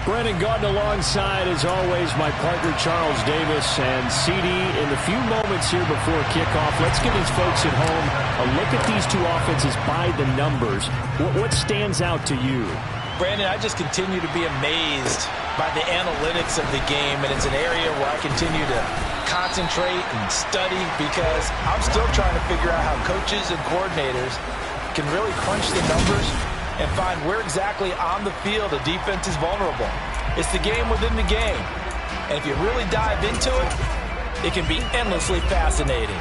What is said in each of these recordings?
Brennan Gaudin alongside, as always, my partner Charles Davis. And CD, in the few moments here before kickoff, let's give these folks at home a look at these two offenses by the numbers. What stands out to you? Brandon, I just continue to be amazed by the analytics of the game, and it's an area where I continue to concentrate and study because I'm still trying to figure out how coaches and coordinators can really crunch the numbers and find where exactly on the field a defense is vulnerable. It's the game within the game. And if you really dive into it, it can be endlessly fascinating.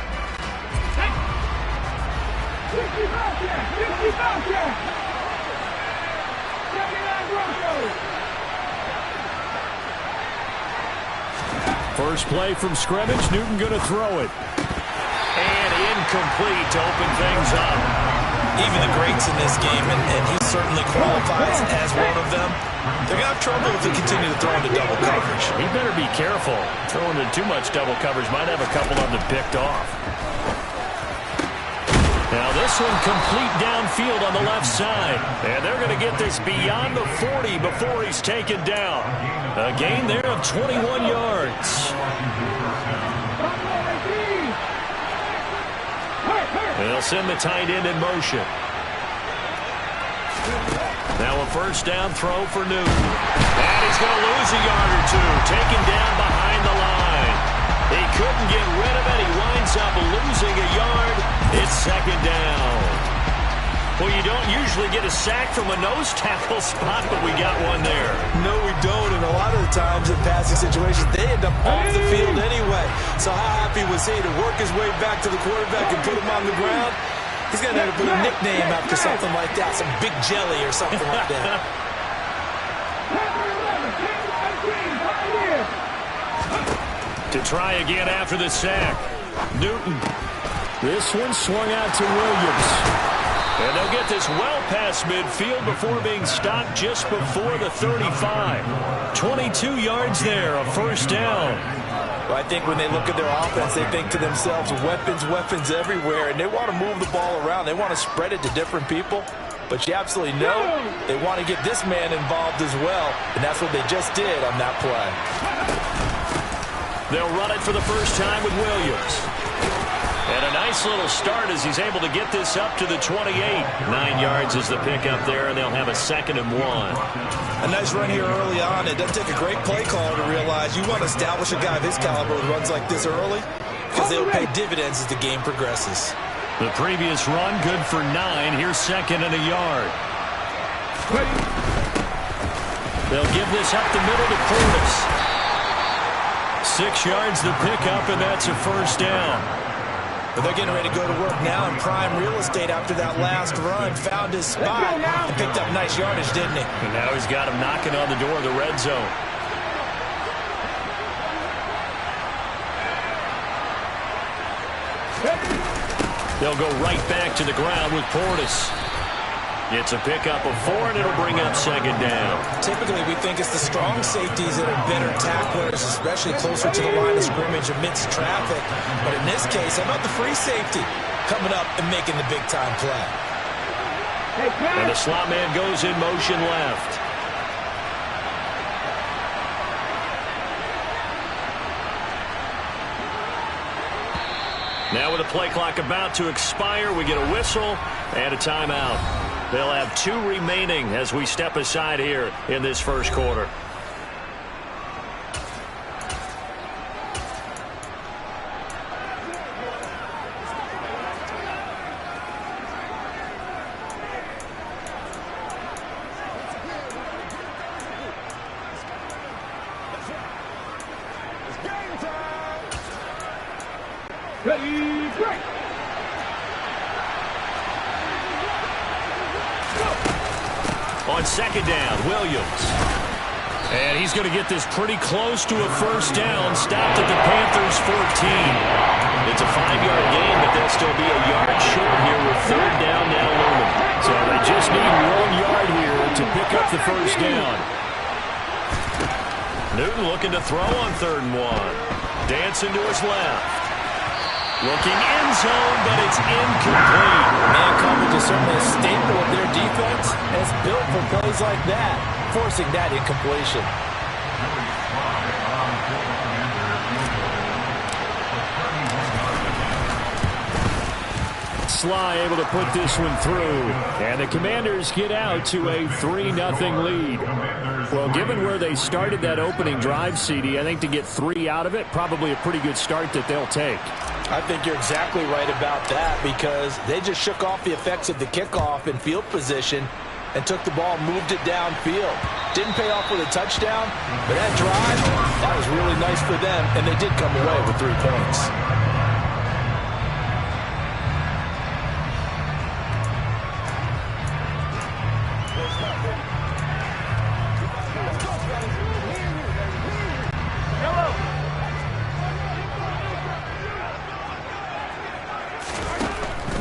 First play from scrimmage, Newton going to throw it. And incomplete to open things up. Even the greats in this game, and he certainly qualifies as one of them, they're going to have trouble if they continue to throw into double coverage. He better be careful. Throwing into too much double coverage might have a couple of them picked off. Now this one complete downfield on the left side. And they're going to get this beyond the 40 before he's taken down. A gain there of 21 yards. They'll send the tight end in motion. Now a first down throw for Newton. And he's going to lose a yard or two. Taken down behind the line. He couldn't get rid of it. He winds up losing a yard. It's second down. Well, you don't usually get a sack from a nose tackle spot, but we got one there. No, we don't. And a lot of the times in passing situations, they end up off the field anyway. So how happy was he to work his way back to the quarterback and put him on the ground? He's going to end up with a nickname after something like that, some Big Jelly or something like that. To try again after the sack. Newton. This one swung out to Williams. And they'll get this well past midfield before being stopped just before the 35. 22 yards there, a first down. Well, I think when they look at their offense, they think to themselves, weapons everywhere, and they want to move the ball around. They want to spread it to different people. But you absolutely know they want to get this man involved as well, and that's what they just did on that play. They'll run it for the first time with Williams. And a nice little start as he's able to get this up to the 28. 9 yards is the pickup there, and they'll have a 2nd and 1. A nice run here early on. It doesn't take a great play caller to realize you want to establish a guy of his caliber with runs like this early because they'll pay dividends as the game progresses. The previous run, good for 9. Here's 2nd and a yard. They'll give this up the middle to Portis. 6 yards the pickup, and that's a first down. But they're getting ready to go to work now in prime real estate after that last run. Found his spot and picked up nice yardage, didn't he? And now he's got him knocking on the door of the red zone. They'll go right back to the ground with Portis. It's a pickup of 4, and it'll bring up 2nd down. Typically, we think it's the strong safeties that are better tacklers, especially closer to the line of scrimmage amidst traffic. But in this case, how about the free safety coming up and making the big-time play? And the slot man goes in motion left. Now with the play clock about to expire, we get a whistle and a timeout. They'll have 2 remaining as we step aside here in this first quarter. Ready, break! On 2nd down, Williams. And he's going to get this pretty close to a first down. Stopped at the Panthers' 14. It's a 5-yard gain, but they'll still be a yard short here with 3rd down now looming. So they just need 1 yard here to pick up the first down. Newton looking to throw on 3rd and 1. Dancing to his left. Looking end zone, but it's incomplete. Man coverage is certainly a staple of their defense, and it's built for plays like that, forcing that incompletion. Sly able to put this one through, and the Commanders get out to a 3-0 lead. Well, given where they started that opening drive, CD, I think to get 3 out of it, probably a pretty good start that they'll take. I think you're exactly right about that because they just shook off the effects of the kickoff in field position and took the ball, moved it downfield. Didn't pay off with a touchdown, but that drive, that was really nice for them, and they did come away with 3 points.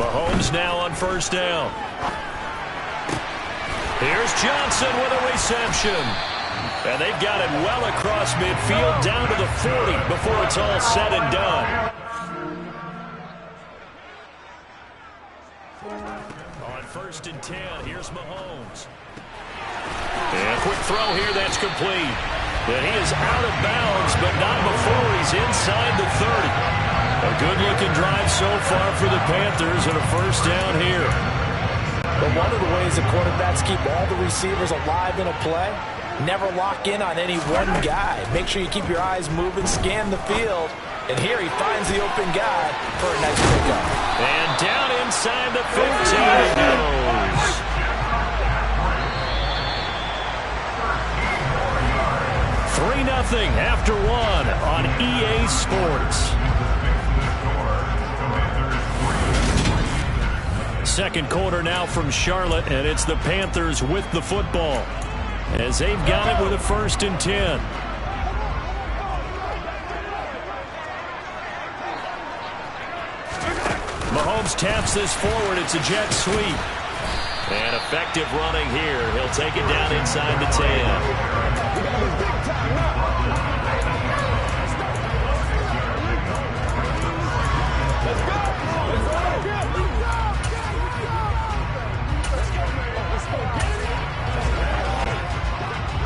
Mahomes now on first down. Here's Johnson with a reception. And they've got it well across midfield down to the 40 before it's all said and done. On first and 10, here's Mahomes. And a quick throw here, that's complete. And he is out of bounds, but not before he's inside the 30. A good-looking drive so far for the Panthers and a first down here. But one of the ways the quarterbacks keep all the receivers alive in a play, never lock in on any one guy. Make sure you keep your eyes moving, scan the field. And here he finds the open guy for a nice pickup. And down inside the 15 it goes. $3-0 after 1 on EA Sports. Second quarter now from Charlotte, and it's the Panthers with the football as they've got it with a first and 10. Mahomes taps this forward. It's a jet sweep. And effective running here. He'll take it down inside the 10.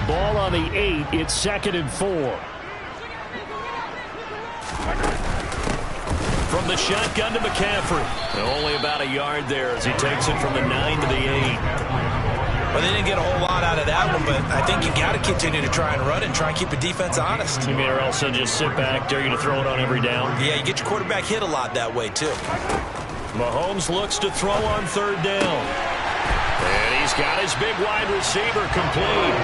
Ball on the 8. It's 2nd and 4. From the shotgun to McCaffrey. Only about a yard there as he takes it from the 9 to the 8. Well, they didn't get a whole lot out of that one, but I think you got to continue to try and run and try and keep the defense honest. You mean or else just sit back, dare you to throw it on every down? Yeah, you get your quarterback hit a lot that way, too. Mahomes looks to throw on 3rd down. And he's got his big wide receiver complete.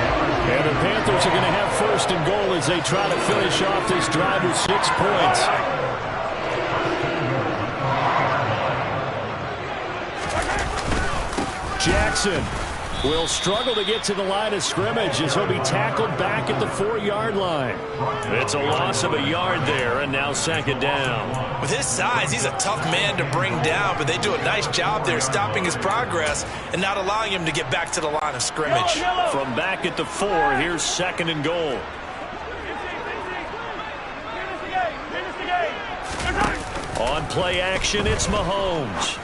And the Panthers are going to have 1st and goal as they try to finish off this drive with 6 points. Jackson will struggle to get to the line of scrimmage as he'll be tackled back at the 4-yard line. It's a loss of a yard there, and now 2nd down. With his size, he's a tough man to bring down, but they do a nice job there stopping his progress and not allowing him to get back to the line of scrimmage. From back at the 4, here's 2nd and goal. On play action, it's Mahomes.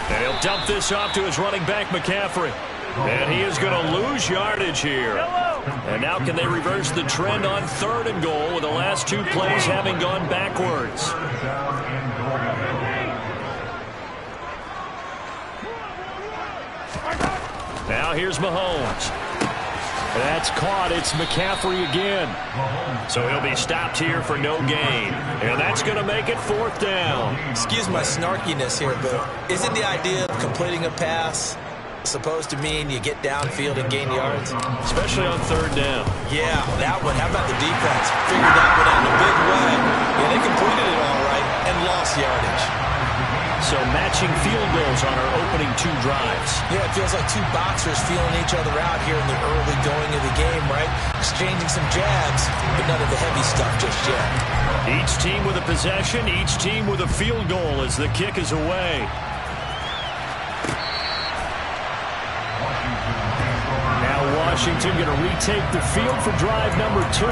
And he'll dump this off to his running back, McCaffrey. And he is going to lose yardage here. And now can they reverse the trend on 3rd and goal with the last 2 plays having gone backwards? Now here's Mahomes. That's caught. It's McCaffrey again. So he'll be stopped here for no gain. And that's going to make it 4th down. Excuse my snarkiness here, but isn't the idea of completing a pass supposed to mean you get downfield and gain yards? Especially on 3rd down. Yeah, that one. How about the defense? Figured that one out in a big way. Yeah, they completed it all right and lost yardage. So matching field goals on our opening 2 drives. Yeah, it feels like 2 boxers feeling each other out here in the early going of the game, right? Exchanging some jabs, but none of the heavy stuff just yet. Each team with a possession, each team with a field goal as the kick is away. Now Washington going to retake the field for drive number 2.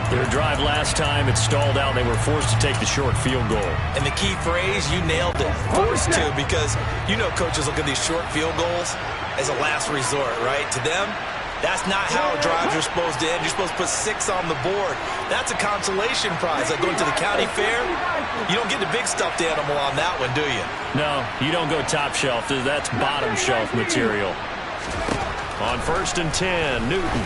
Their drive last time, it stalled out. They were forced to take the short field goal. And the key phrase, you nailed it, forced to, because you know coaches look at these short field goals as a last resort, right? To them, that's not how drives are supposed to end. You're supposed to put 6 on the board. That's a consolation prize. Like going to the county fair, you don't get the big stuffed animal on that one, do you? No, you don't go top shelf. That's bottom shelf material. On 1st and 10, Newton.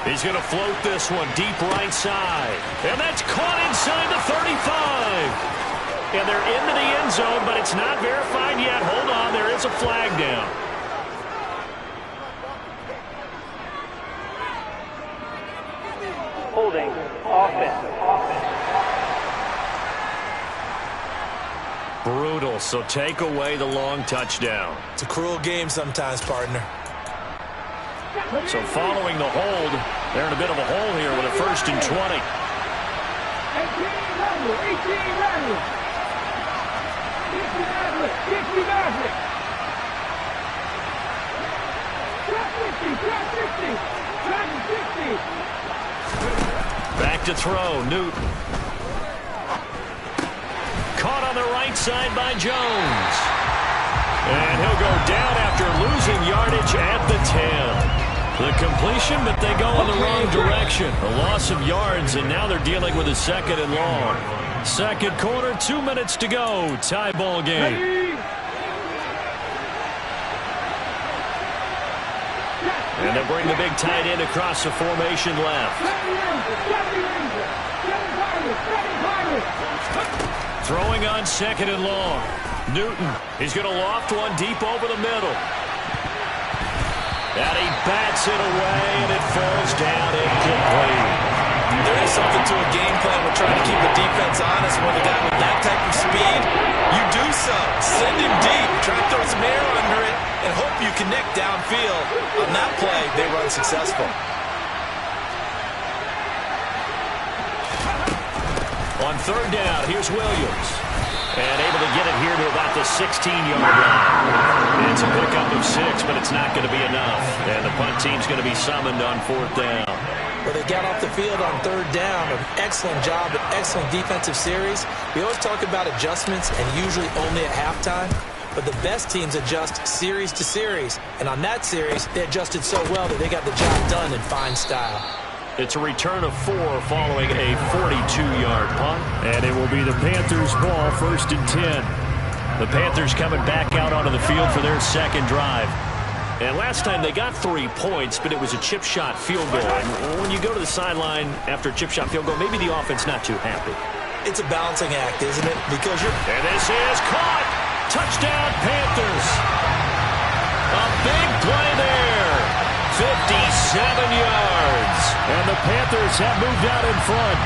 He's going to float this one deep right side. And that's caught inside the 35. And they're into the end zone, but it's not verified yet. Hold on, there is a flag down. Holding offense. Brutal, so take away the long touchdown. It's a cruel game sometimes, partner. So following the hold, they're in a bit of a hole here with a 1st and 20. 18 Rattler. 50 Maverick. Track 60. Back to throw, Newton. Caught on the right side by Jones. And he'll go down after losing yardage at the 10. The completion, but they go in the wrong direction. A loss of yards, and now they're dealing with a 2nd and long. Second quarter, 2 minutes to go. Tie ball game. And they'll bring the big tight end across the formation left. Throwing on 2nd and long. Newton, he's going to loft one deep over the middle. And he bats it away, and it falls down incomplete. There is something to a game plan with trying to keep the defense honest. When a guy with that type of speed, you do so. Send him deep, try to throw some air under it, and hope you connect downfield. On that play, they run successful. On 3rd down, here's Williams. And able to get it here to about the 16-yard line. It's a pickup of 6, but it's not going to be enough. And the punt team's going to be summoned on 4th down. Well, they got off the field on 3rd down. An excellent job, an excellent defensive series. We always talk about adjustments, and usually only at halftime. But the best teams adjust series to series. And on that series, they adjusted so well that they got the job done in fine style. It's a return of 4 following a 42-yard punt. And it will be the Panthers' ball, 1st and 10. The Panthers coming back out onto the field for their 2nd drive. And last time they got 3 points, but it was a chip shot field goal. And when you go to the sideline after a chip shot field goal, maybe the offense not too happy. It's a balancing act, isn't it? Because you're... And this is caught. Touchdown, Panthers. A big play there. 57 yards. And the Panthers have moved out in front.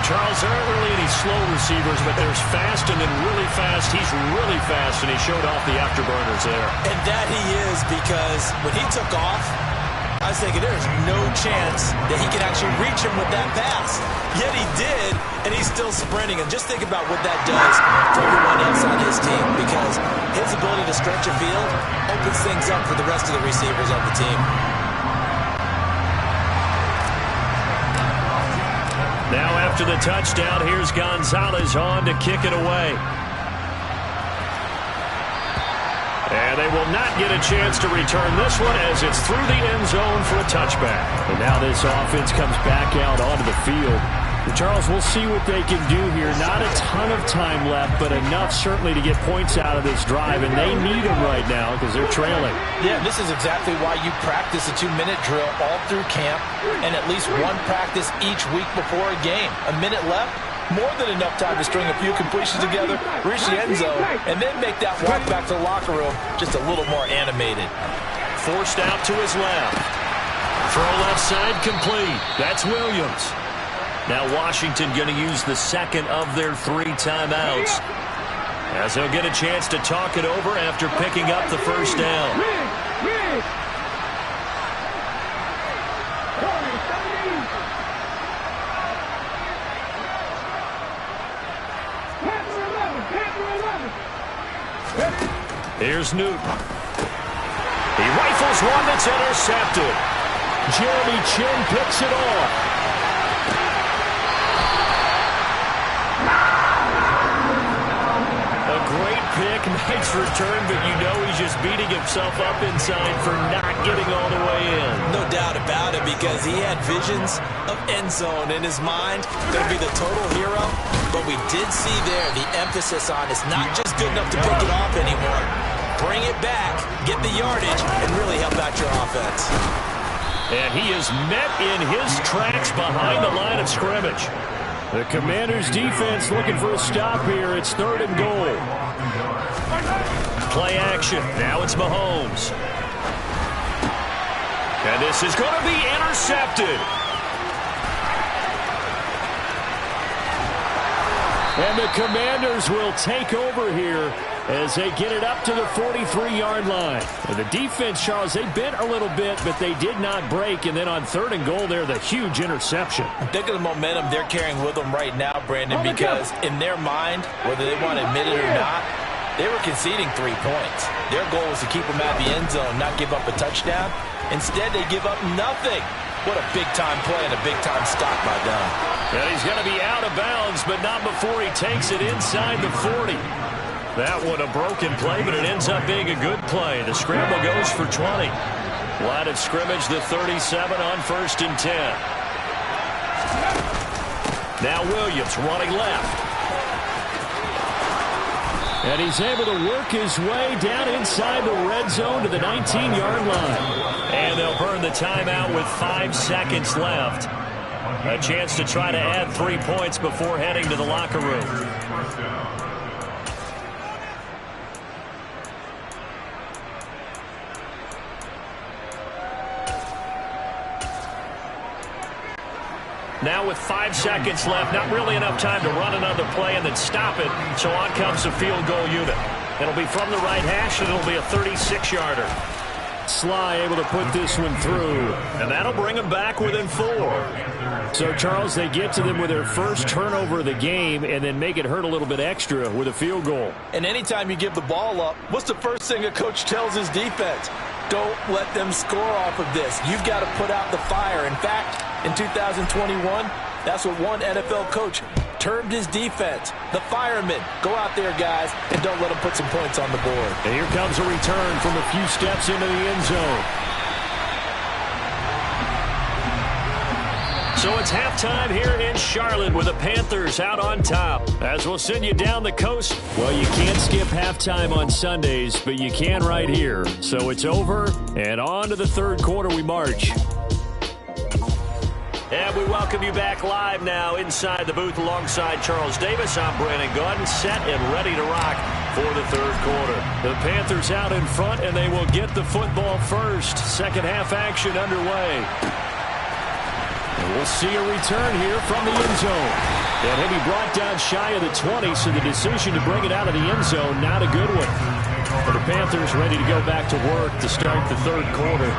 Charles, there aren't really any slow receivers, but there's fast and then really fast. He's really fast, and he showed off the afterburners there. And that he is, because when he took off, I was thinking there's no chance that he could actually reach him with that pass. Yet he did, and he's still sprinting. And just think about what that does for everyone else on his team, because his ability to stretch a field opens things up for the rest of the receivers on the team. Now after the touchdown, here's Gonzalez on to kick it away. And they will not get a chance to return this one as it's through the end zone for a touchback. And now this offense comes back out onto the field. And Charles, we'll see what they can do here. Not a ton of time left, but enough certainly to get points out of this drive. And they need them right now because they're trailing. Yeah, this is exactly why you practice a 2-minute drill all through camp and at least one practice each week before a game. A minute left, more than enough time to string a few completions together, reach the end zone, and then make that walk back to the locker room just a little more animated. Forced out to his left. Throw left side complete. That's Williams. Now Washington going to use the 2nd of their 3 timeouts, as they'll get a chance to talk it over after picking up the 1st down. Here's Newton. He rifles one that's intercepted. Jeremy Chin picks it off. nice return, but you know he's just beating himself up inside for not getting all the way in. No doubt about it, because he had visions of end zone in his mind. Going to be the total hero. But we did see there the emphasis on it's not just good enough to pick it off anymore. Bring it back, get the yardage, and really help out your offense. And he is met in his tracks behind the line of scrimmage. The Commanders' defense looking for a stop here. It's 3rd and goal. Play action. Now it's Mahomes. And this is going to be intercepted. And the Commanders will take over here as they get it up to the 43-yard line. And the defense, Charles, they bent a little bit, but they did not break. And then on 3rd and goal there, the huge interception. Think of the momentum they're carrying with them right now, Brandon, because in their mind, whether they want to admit it or not, they were conceding 3 points. Their goal was to keep them at the end zone, not give up a touchdown. Instead, they give up nothing. What a big-time play and a big-time stop by them. And he's going to be out of bounds, but not before he takes it inside the 40. That one a broken play, but it ends up being a good play. The scramble goes for 20. Line of scrimmage, the 37 on 1st and 10. Now Williams running left. And he's able to work his way down inside the red zone to the 19-yard line. And they'll burn the timeout with 5 seconds left. A chance to try to add 3 points before heading to the locker room. Now with 5 seconds left, not really enough time to run another play and then stop it. So on comes the field goal unit. It'll be from the right hash, and it'll be a 36-yarder. Sly able to put this one through, and that'll bring them back within 4. So, Charles, they get to them with their first turnover of the game and then make it hurt a little bit extra with a field goal. And anytime you give the ball up, what's the first thing a coach tells his defense? Don't let them score off of this. You've got to put out the fire. In fact, in 2021, that's what one NFL coach termed his defense. The firemen. Go out there, guys, and don't let them put some points on the board. And here comes a return from a few steps into the end zone. So it's halftime here in Charlotte with the Panthers out on top. As we'll send you down the coast. Well, you can't skip halftime on Sundays, but you can right here. So it's over, and on to the 3rd quarter we march. And we welcome you back live now inside the booth alongside Charles Davis. I'm Brandon Gordon, set and ready to rock for the 3rd quarter. The Panthers out in front, and they will get the football first. Second half action underway. And we'll see a return here from the end zone. And he'll be brought down shy of the 20, so the decision to bring it out of the end zone, not a good one. But the Panthers ready to go back to work to start the 3rd quarter.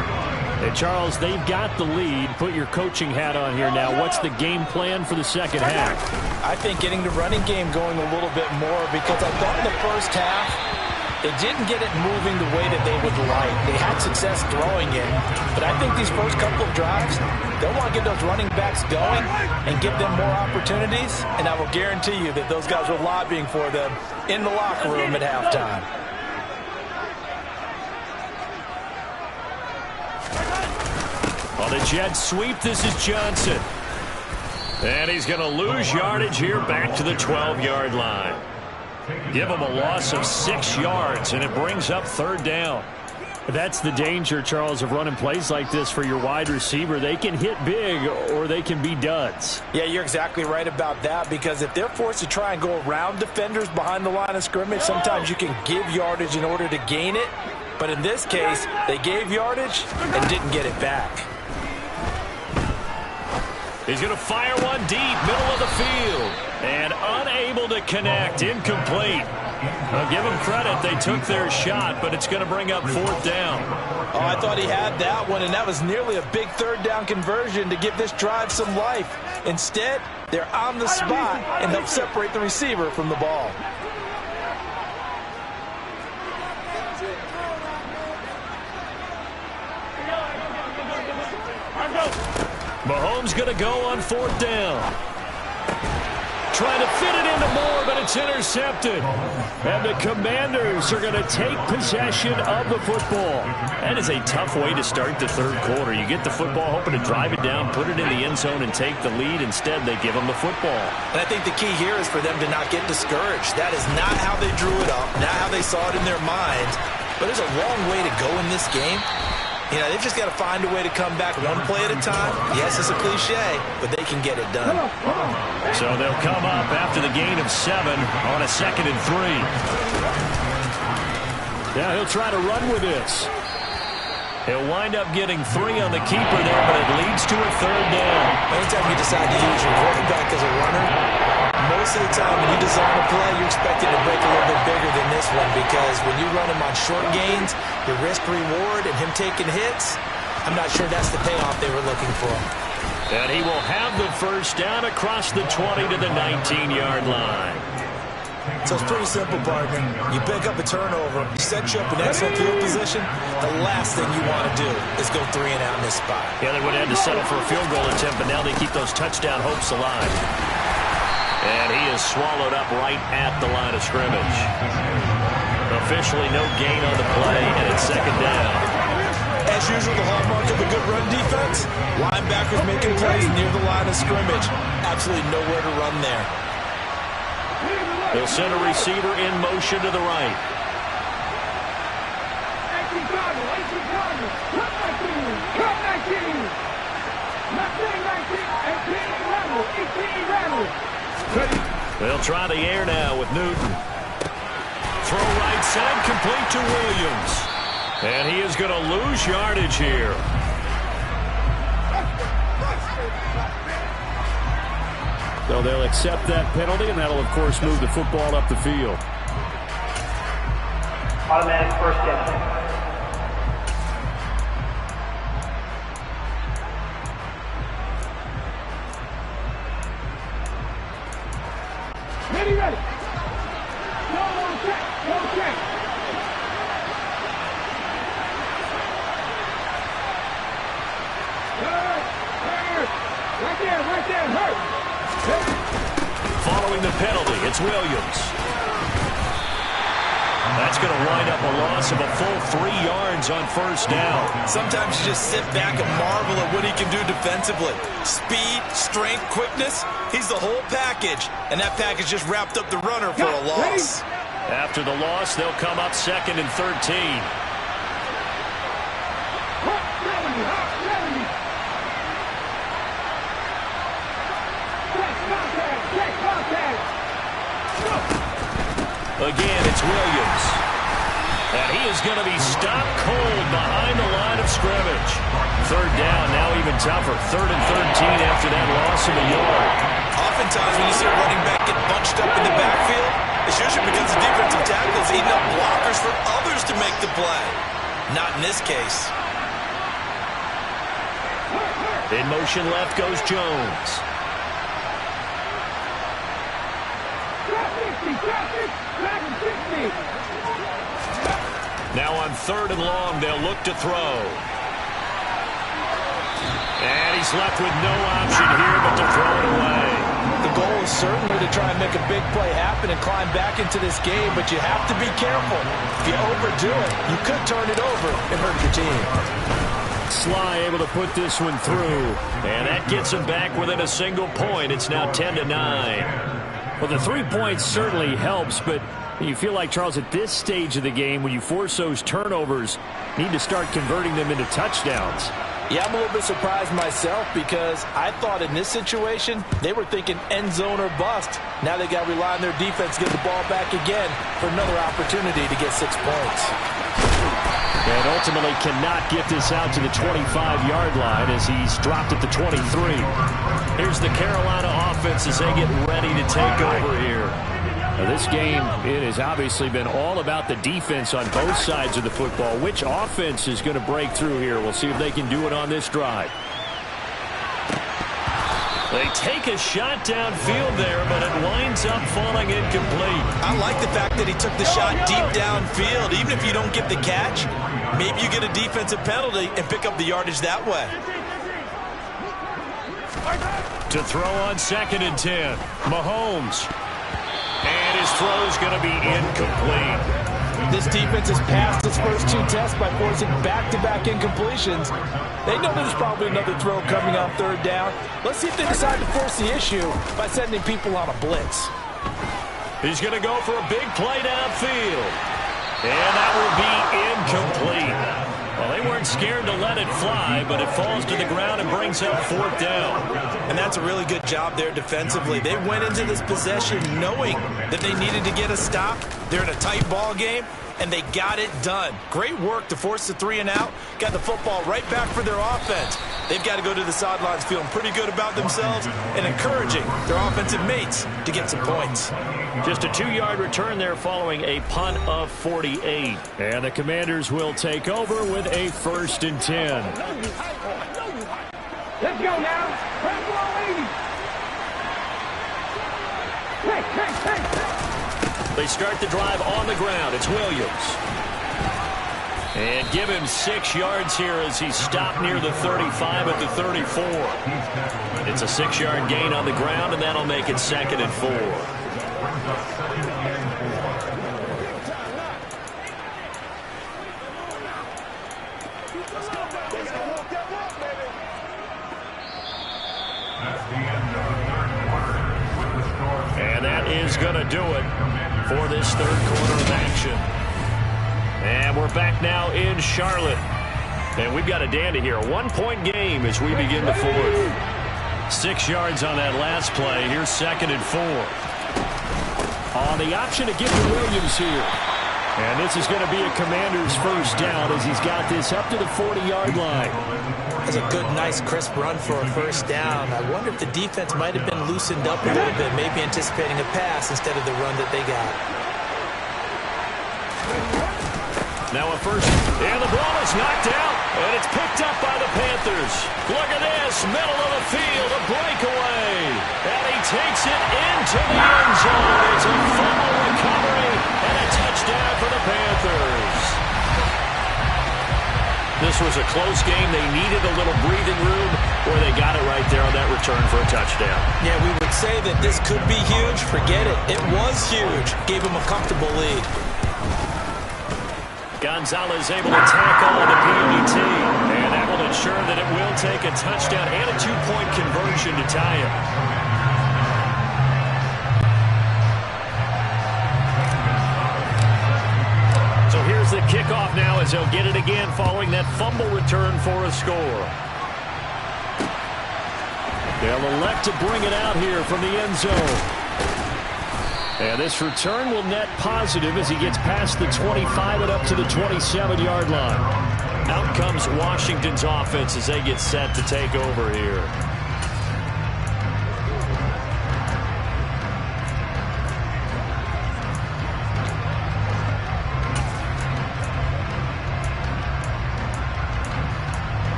And, Charles, they've got the lead. Put your coaching hat on here now. What's the game plan for the second half? I think getting the running game going a little bit more, because I thought in the first half they didn't get it moving the way that they would like. They had success throwing it, but I think these first couple of drives, they'll want to get those running backs going and give them more opportunities, and I will guarantee you that those guys were lobbying for them in the locker room at halftime. On the jet sweep, this is Johnson. And he's going to lose yardage here back to the 12-yard line. Give him a loss of 6 yards, and it brings up 3rd down. That's the danger, Charles, of running plays like this for your wide receiver. They can hit big or they can be duds. Yeah, you're exactly right about that, because if they're forced to try and go around defenders behind the line of scrimmage, sometimes you can give yardage in order to gain it. But in this case, they gave yardage and didn't get it back. He's going to fire one deep, middle of the field, and unable to connect, incomplete. I'll give them credit. They took their shot, but it's going to bring up 4th down. Oh, I thought he had that one, and that was nearly a big 3rd down conversion to give this drive some life. Instead, they're on the spot and help separate the receiver from the ball. Mahomes going to go on 4th down. trying to fit it into Moore, but it's intercepted. And the Commanders are going to take possession of the football. That is a tough way to start the third quarter. You get the football, hoping to drive it down, put it in the end zone, and take the lead. Instead, they give them the football. And I think the key here is for them to not get discouraged. That is not how they drew it up, not how they saw it in their minds. But there's a long way to go in this game. You know, they've just got to find a way to come back one play at a time. Yes, it's a cliche, but they can get it done. So they'll come up after the gain of 7 on a 2nd and 3. Now he'll try to run with this. He'll wind up getting 3 on the keeper there, but it leads to a 3rd down. Anytime you decide to use your quarterback as a runner, most of the time when you design a play, you're expecting to break a little bit bigger than this one, because when you run him on short gains, your risk-reward and him taking hits, I'm not sure that's the payoff they were looking for. And he will have the 1st down across the 20 to the 19-yard line. So it's pretty simple, partner. You pick up a turnover, set you up in excellent field position. The last thing you want to do is go 3 and out in this spot. Yeah, they would have had to settle for a field goal attempt, but now they keep those touchdown hopes alive. And he is swallowed up right at the line of scrimmage. Officially no gain on the play, and it's 2nd down. As usual, the hallmark of a good run defense, linebackers making plays near the line of scrimmage. Absolutely nowhere to run there. They'll send a receiver in motion to the right. They'll try the air now with Newton. Throw right side, complete to Williams. And he is going to lose yardage here. So they'll accept that penalty, and that'll, of course, move the football up the field. Automatic 1st down. Ready. No check. Right there, hurt. Following the penalty, it's Williams. That's going to wind up a loss of a full 3 yards on 1st down. Sometimes you just sit back and marvel at what he can do defensively. Speed, strength, quickness, he's the whole package. And that package just wrapped up the runner for a loss. After the loss, they'll come up 2nd and 13. Again, it's Williams. And he is going to be stopped cold behind the line of scrimmage. 3rd down, now even tougher. 3rd and 13 after that loss of a yard. Oftentimes when you see a running back get bunched up in the backfield, it's usually because the defensive tackle is eating up blockers for others to make the play. Not in this case. In motion left goes Jones. Now on 3rd and long, they'll look to throw. And he's left with no option here but to throw it away. The goal is certainly to try and make a big play happen and climb back into this game, but you have to be careful. If you overdo it, you could turn it over and hurt your team. Sly able to put this one through, and that gets him back within a single point. It's now 10-9. Well, the 3 points certainly helps, but you feel like, Charles, at this stage of the game, when you force those turnovers, you need to start converting them into touchdowns. Yeah, I'm a little bit surprised myself, because I thought in this situation they were thinking end zone or bust. Now they got to rely on their defense to get the ball back again for another opportunity to get 6 points. And ultimately cannot get this out to the 25-yard line as he's dropped at the 23. Here's the Carolina offense as they get ready to take over here. Now this game, it has obviously been all about the defense on both sides of the football. Which offense is going to break through here? We'll see if they can do it on this drive. They take a shot downfield there, but it winds up falling incomplete. I like the fact that he took the shot deep downfield. Even if you don't get the catch, maybe you get a defensive penalty and pick up the yardage that way. To throw on 2nd and 10. Mahomes. And his throw's going to be incomplete. This defense has passed its first 2 tests by forcing back-to-back incompletions. They know there's probably another throw coming on 3rd down. Let's see if they decide to force the issue by sending people on a blitz. He's going to go for a big play downfield. And that will be incomplete. Well, they weren't scared to let it fly, but it falls to the ground and brings up 4th down. And that's a really good job there defensively. They went into this possession knowing that they needed to get a stop. They're in a tight ball game, and they got it done. Great work to force the 3 and out. Got the football right back for their offense. They've got to go to the sidelines feeling pretty good about themselves and encouraging their offensive mates to get some points. Just a 2-yard return there following a punt of 48. And the Commanders will take over with a 1st and 10. Let's go now. Press ball, ladies. Hey. They start the drive on the ground. It's Williams. And give him 6 yards here as he's stopped near the 35 at the 34. It's a 6-yard gain on the ground, and that'll make it 2nd and 4. And that is going to do it for this 3rd quarter of action. And we're back now in Charlotte. And we've got a dandy here. A 1-point game as we begin the 4th. 6 yards on that last play. Here's 2nd and 4. On the option to give to Williams here. And this is going to be a Commander's 1st down as he's got this up to the 40-yard line. That's a good, nice, crisp run for a 1st down. I wonder if the defense might have been loosened up a little bit, maybe anticipating a pass instead of the run that they got. Now a 1st, and the ball is knocked out, and it's picked up by the Panthers. Look at this, middle of the field, a breakaway, and he takes it into the end zone. It's a fumble recovery, and a touchdown for the Panthers. This was a close game. They needed a little breathing room, where they got it right there on that return for a touchdown. Yeah, we would say that this could be huge. Forget it. It was huge. Gave them a comfortable lead. Gonzalez able to tackle the PBT, and that will ensure that it will take a touchdown and a 2-point conversion to tie it. So here's the kickoff now as they'll get it again following that fumble return for a score. They'll elect to bring it out here from the end zone. And this return will net positive as he gets past the 25 and up to the 27-yard line. Out comes Washington's offense as they get set to take over here.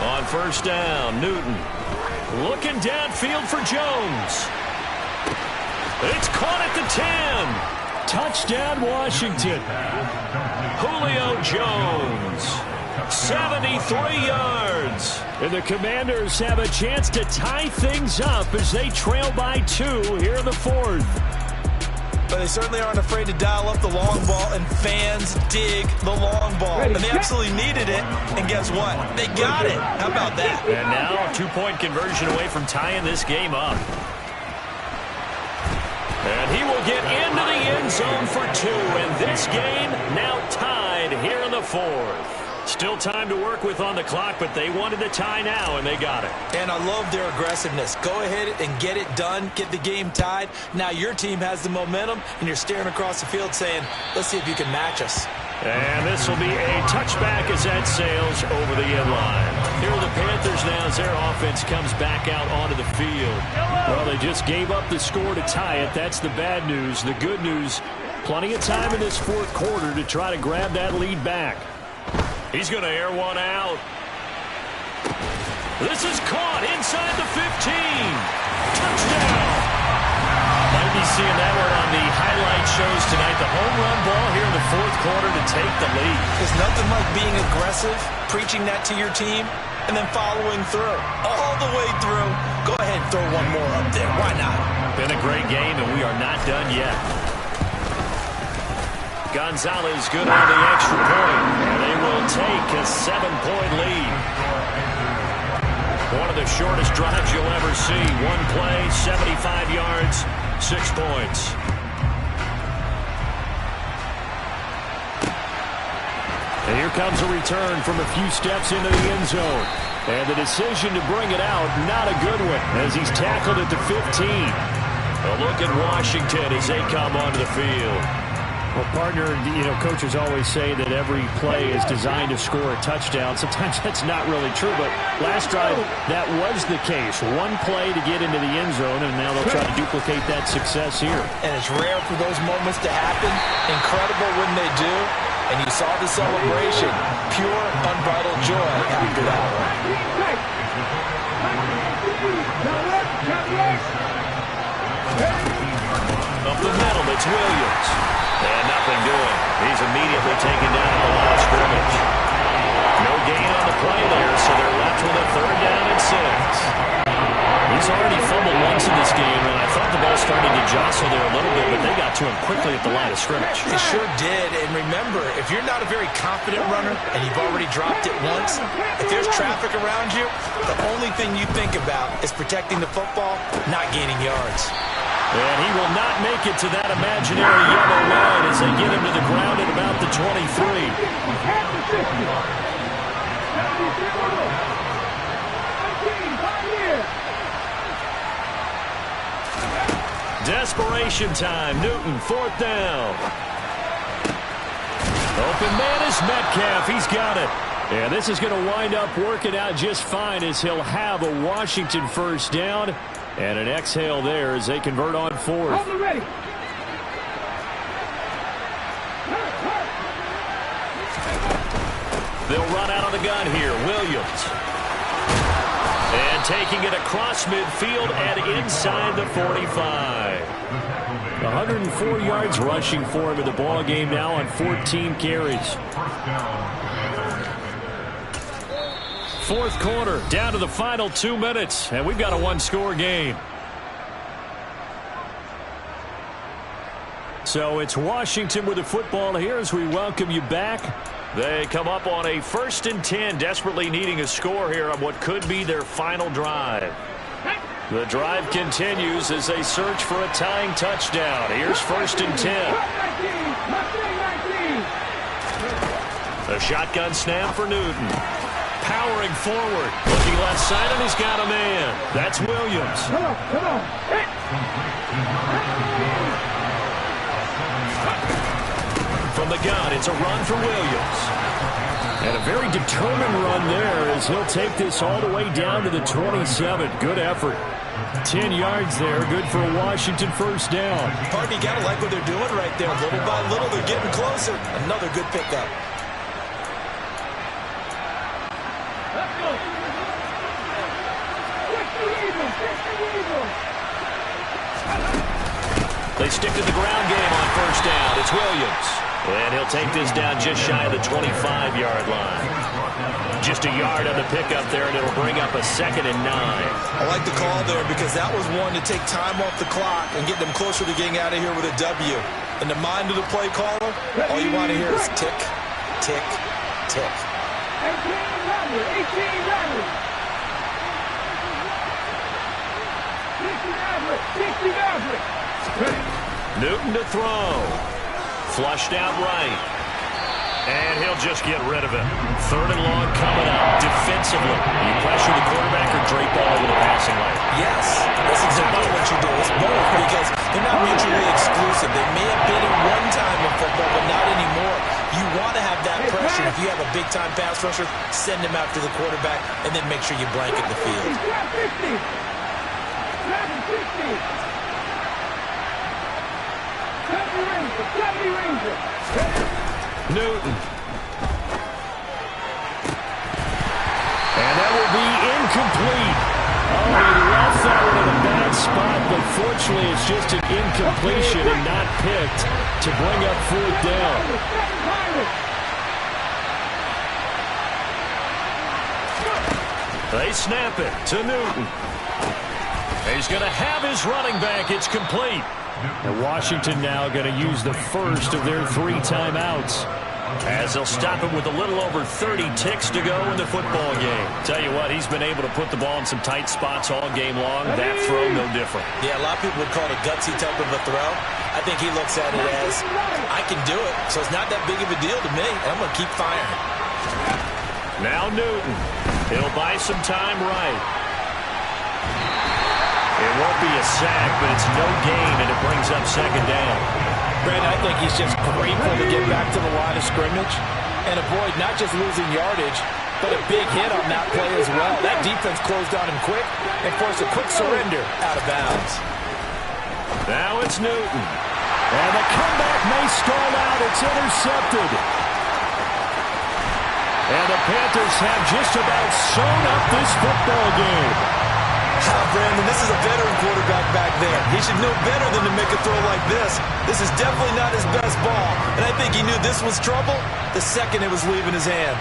On 1st down, Newton looking downfield for Jones. It's caught at the 10. Touchdown, Washington. Julio Jones, 73 yards. And the Commanders have a chance to tie things up as they trail by 2 here in the 4th. But they certainly aren't afraid to dial up the long ball, and fans dig the long ball. And they absolutely needed it, and guess what? They got it. How about that? And now a 2-point conversion away from tying this game up. And he will get into the end zone for 2, and this game now tied here in the 4th. Still time to work with on the clock, but they wanted the tie now, and they got it. And I love their aggressiveness. Go ahead and get it done. Get the game tied. Now your team has the momentum, and you're staring across the field saying, let's see if you can match us. And this will be a touchback as that sails over the end line. Here are the Panthers now as their offense comes back out onto the field. Well, they just gave up the score to tie it. That's the bad news. The good news, plenty of time in this 4th quarter to try to grab that lead back. He's going to air one out. This is caught inside the 15. Touchdown. Might be seeing that one on the highlight shows tonight. The home run ball here in the fourth quarter to take the lead. There's nothing like being aggressive, preaching that to your team, and then following through. All the way through. Go ahead and throw one more up there. Why not? Been a great game, and we are not done yet. Gonzalez good on the extra point, and they will take a 7-point lead. One of the shortest drives you'll ever see. One play, 75 yards, 6 points. And here comes a return from a few steps into the end zone. And the decision to bring it out, not a good one, as he's tackled at the 15. A look at Washington as they come onto the field. Well, partner, coaches always say that every play is designed to score a touchdown. Sometimes that's not really true, but last drive, that was the case. One play to get into the end zone, and now they'll try to duplicate that success here. And it's rare for those moments to happen. Incredible when they do. And you saw the celebration. Pure, unbridled joy after that one. Up the middle, it's Williams. And nothing doing. He's immediately taken down at the line of scrimmage. No gain on the play there, so they're left with a 3rd down and 6. He's already fumbled once in this game, and I thought the ball started to jostle there a little bit, but they got to him quickly at the line of scrimmage. It sure did, and remember, if you're not a very confident runner and you've already dropped it once, if there's traffic around you, the only thing you think about is protecting the football, not gaining yards. And he will not make it to that imaginary yellow line as they get him to the ground at about the 23. Desperation time. Newton, 4th down. Open man is Metcalf. He's got it. And this is going to wind up working out just fine as he'll have a Washington 1st down. And an exhale there as they convert on 4th. They'll run out of the gun here. Williams. And taking it across midfield and inside the 45. 104 yards rushing for him in the ball game now on 14 carries. 4th quarter, down to the final 2 minutes, and we've got a 1-score game. So it's Washington with the football here as we welcome you back. They come up on a 1st and 10, desperately needing a score here on what could be their final drive. The drive continues as they search for a tying touchdown. Here's 1st and 10. A shotgun snap for Newton. Powering forward. Looking left side, and he's got a man. That's Williams. Come on. From the gun, it's a run for Williams. And a very determined run there as he'll take this all the way down to the 27. Good effort. 10 yards there. Good for a Washington 1st down. Partner, you got to like what they're doing right there. Little by little, they're getting closer. Another good pickup. They stick to the ground game on 1st down. It's Williams. And he'll take this down just shy of the 25-yard line. Just a yard on the pickup there, and it'll bring up a 2nd and 9. I like the call there because that was one to take time off the clock and get them closer to getting out of here with a W. In the mind of the play caller, all you want to hear is tick, tick, tick. 18 Newton to throw. Flushed out right. And he'll just get rid of it. 3rd and long coming up. Defensively, you pressure the quarterback or drape ball over the passing lane? Yes, that's exactly what you do. It's both because they're not mutually exclusive. They may have been at one time in football, but not anymore. You want to have that pressure. If you have a big-time pass rusher, send him after the quarterback, and then make sure you blanket the field. Newton. And that will be incomplete. Oh, he left that one in a bad spot, but fortunately it's just an incompletion and not picked to bring up 4th down. They snap it to Newton. He's going to have his running back. It's complete. And Washington now going to use the first of their 3 timeouts. As they'll stop him with a little over 30 ticks to go in the football game. Tell you what, he's been able to put the ball in some tight spots all game long. That throw, no different. Yeah, a lot of people would call it a gutsy type of a throw. I think he looks at it as, I can do it, so it's not that big of a deal to me, and I'm going to keep firing. Now Newton. He'll buy some time right. It won't be a sack, but it's no gain, and it brings up 2nd down. Brandon, I think he's just grateful to get back to the line of scrimmage and avoid not just losing yardage, but a big hit on that play as well. That defense closed on him quick and forced a quick surrender out of bounds. Now it's Newton. And the comeback may stall out. It's intercepted. And the Panthers have just about sewn up this football game. Brandon, this is a veteran quarterback back there. He should know better than to make a throw like this. This is definitely not his best ball, and I think he knew this was trouble the second it was leaving his hand.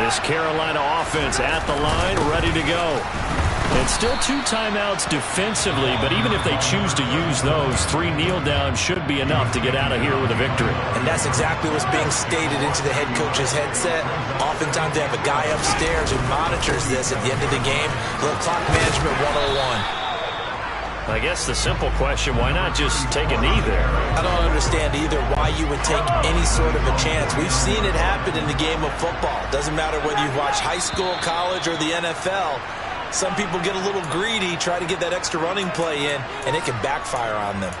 This Carolina offense at the line, ready to go. And still 2 timeouts defensively, but even if they choose to use those, 3 kneel downs should be enough to get out of here with a victory. And that's exactly what's being stated into the head coach's headset. Oftentimes they have a guy upstairs who monitors this at the end of the game. A little clock management 101. I guess the simple question, why not just take a knee there? I don't understand either why you would take any sort of a chance. We've seen it happen in the game of football. Doesn't matter whether you watch high school, college, or the NFL. Some people get a little greedy, try to get that extra running play in, and it can backfire on them.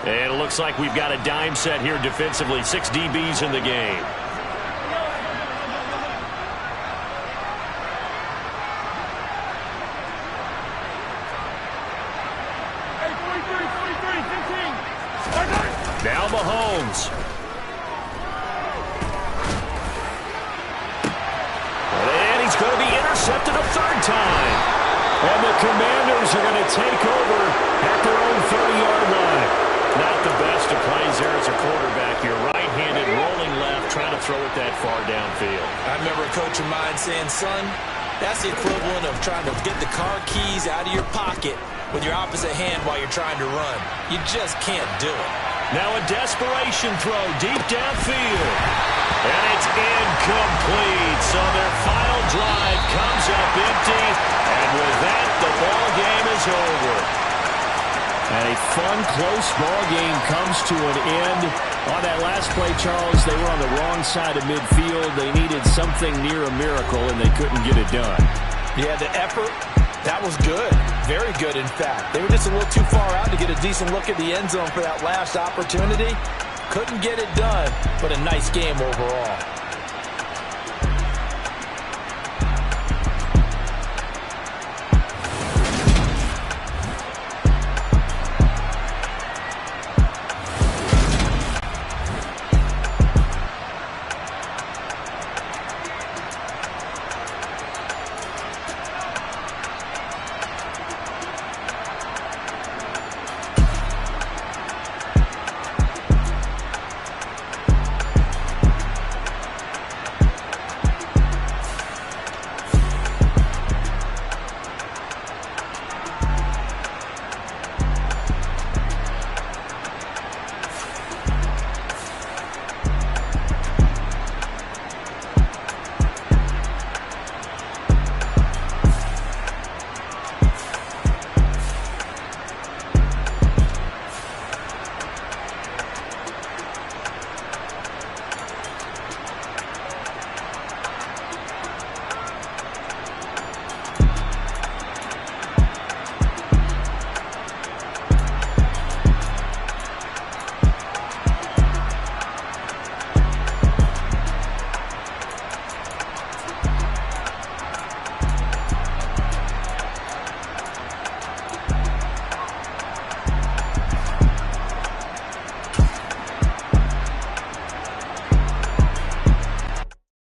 And it looks like we've got a dime set here defensively. 6 DBs in the game. Now Mahomes. And he's going to be intercepted a 3rd time. And the Commanders are going to take over at their own 30-yard line. Not the best of plays there as a quarterback. You're right-handed, rolling left, trying to throw it that far downfield. I remember a coach of mine saying, son, that's the equivalent of trying to get the car keys out of your pocket with your opposite hand while you're trying to run. You just can't do it. Now a desperation throw deep downfield. And it's incomplete. So their final drive comes up empty. And with that, the ball game is over. And a fun, close ball game comes to an end. On that last play, Charles, they were on the wrong side of midfield. They needed something near a miracle, and they couldn't get it done. Yeah, the effort, that was good. Very good, in fact. They were just a little too far out to get a decent look at the end zone for that last opportunity. Couldn't get it done, but a nice game overall.